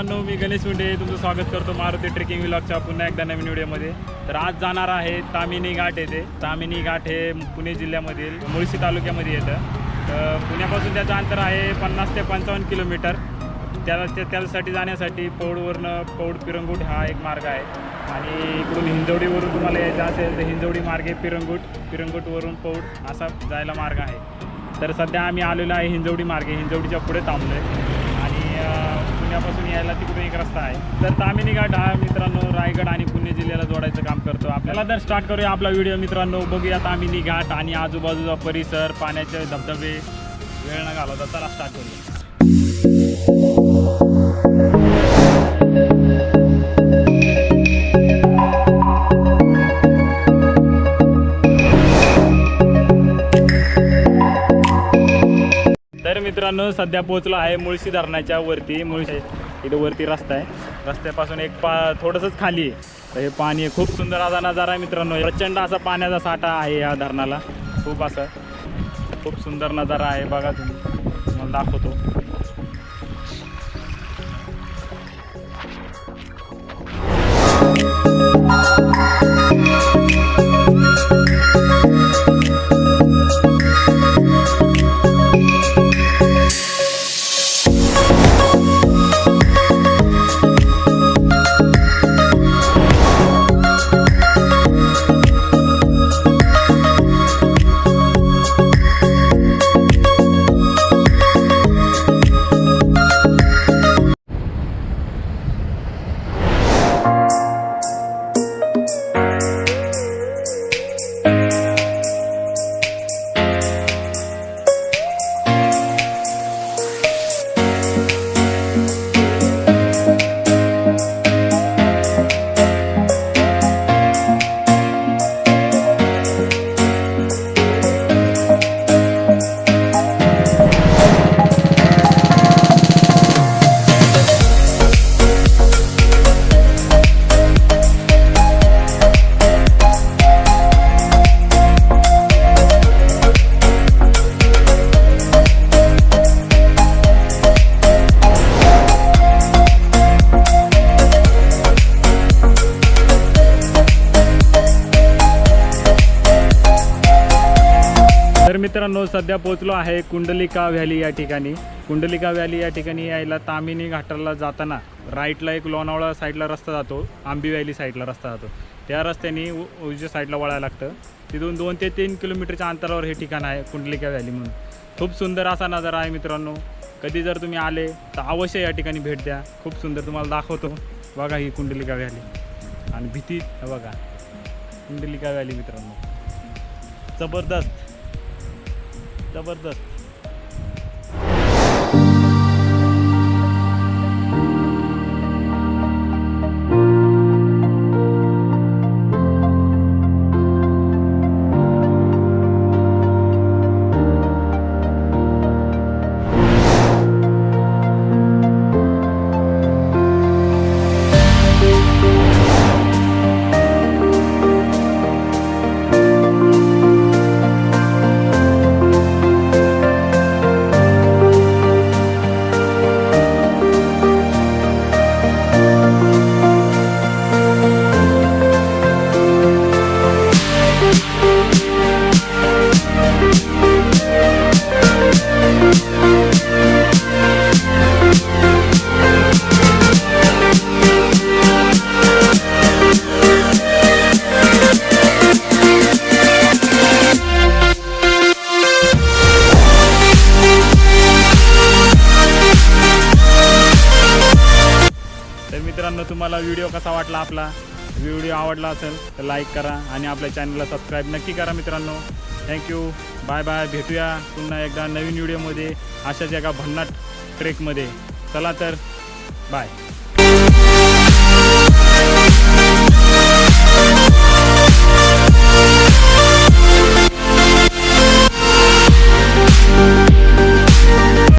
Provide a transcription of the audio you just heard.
मित्रांनो, मी गणेश मुंडे तुमचं स्वागत करतो मारुती ट्रेकिंग व्लॉगच्या पुन्हा एकदा नवीन व्हिडिओमध्ये। तर आज जाणार आहे ताम्हिणी घाट येथे। ताम्हिणी घाट हे पुणे जिल्ह्यामधील मुळशी तालुक्यामध्ये येतं। तर पुण्यापासून त्याचं अंतर आहे 50 ते 55 किलोमीटर। त्यासाठी जाण्यासाठी पौड पिरंगुट हा एक मार्ग आहे आणि इकडून हिंजवडीवरून तुम्हाला यायचं असेल तर हिंजवडी मार्गे पिरंगुटवरून पौड असा जायला मार्ग आहे। तर सध्या आम्ही आलेलो आहे हिंजवडी मार्गे, हिंजवडीच्या पुढे थांबलो आहे आणि पुण्यापासून यायला तिकडून एक रस्ता आहे। तर ताम्हिणी घाट हा मित्रांनो रायगड आणि पुणे जिल्ह्याला जोडायचं काम करतो आपल्याला। तर स्टार्ट करूया आपला व्हिडिओ मित्रांनो, बघूया ताम्हिणी घाट आणि आजूबाजूचा परिसर, पाण्याचे धबधबे, वेळ न घालवता चला स्टार्ट करूया। तर मित्रांनो सध्या पोहोचलो आहे मुळशी धरणाच्या वरती। मुळशी इथे वरती रस्ता आहे, रस्त्यापासून एक थोडंसंच खाली आहे। तर हे पाणी आहे, खूप सुंदर असा नजारा आहे मित्रांनो। प्रचंड असा पाण्याचा साठा आहे या धरणाला, खूप सुंदर नजारा आहे। बघा तुम्ही, मला दाखवतो। तर मित्रांनो सध्या पोहोचलो आहे कुंडलिका व्हॅली या ठिकाणी। कुंडलिका व्हॅली या ठिकाणी यायला ताम्हिणी घाटाला जाताना राईटला एक लोणावळा साईडला रस्ता जातो, आंबी व्हॅली साईडला रस्ता जातो। त्या रस्त्याने उजव्या साईडला वळायला लागतं। तिथून 2 ते 3 किलोमीटरच्या अंतरावर हे ठिकाण आहे कुंडलिका व्हॅली म्हणून। खूप सुंदर असा नजारा आहे मित्रांनो। कधी जर तुम्ही आले तर अवश्य या ठिकाणी भेट द्या, खूप सुंदर। तुम्हाला दाखवतो, बघा ही कुंडलिका व्हॅली आणि भीती बघा, कुंडलिका व्हॅली मित्रांनो, जबरदस्त। मित्रांनो तुम्हाला व्हिडिओ कसा वाटला? आपला व्हिडिओ आवडला असेल तर लाईक करा आणि आपल्या चॅनलला सबस्क्राईब नक्की करा मित्रांनो। Thank you, bye bye. भेटूया पुन्हा एकदा नवीन व्हिडिओमध्ये अशाच एका भन्नाट ट्रेकमध्ये। चला तर बाय।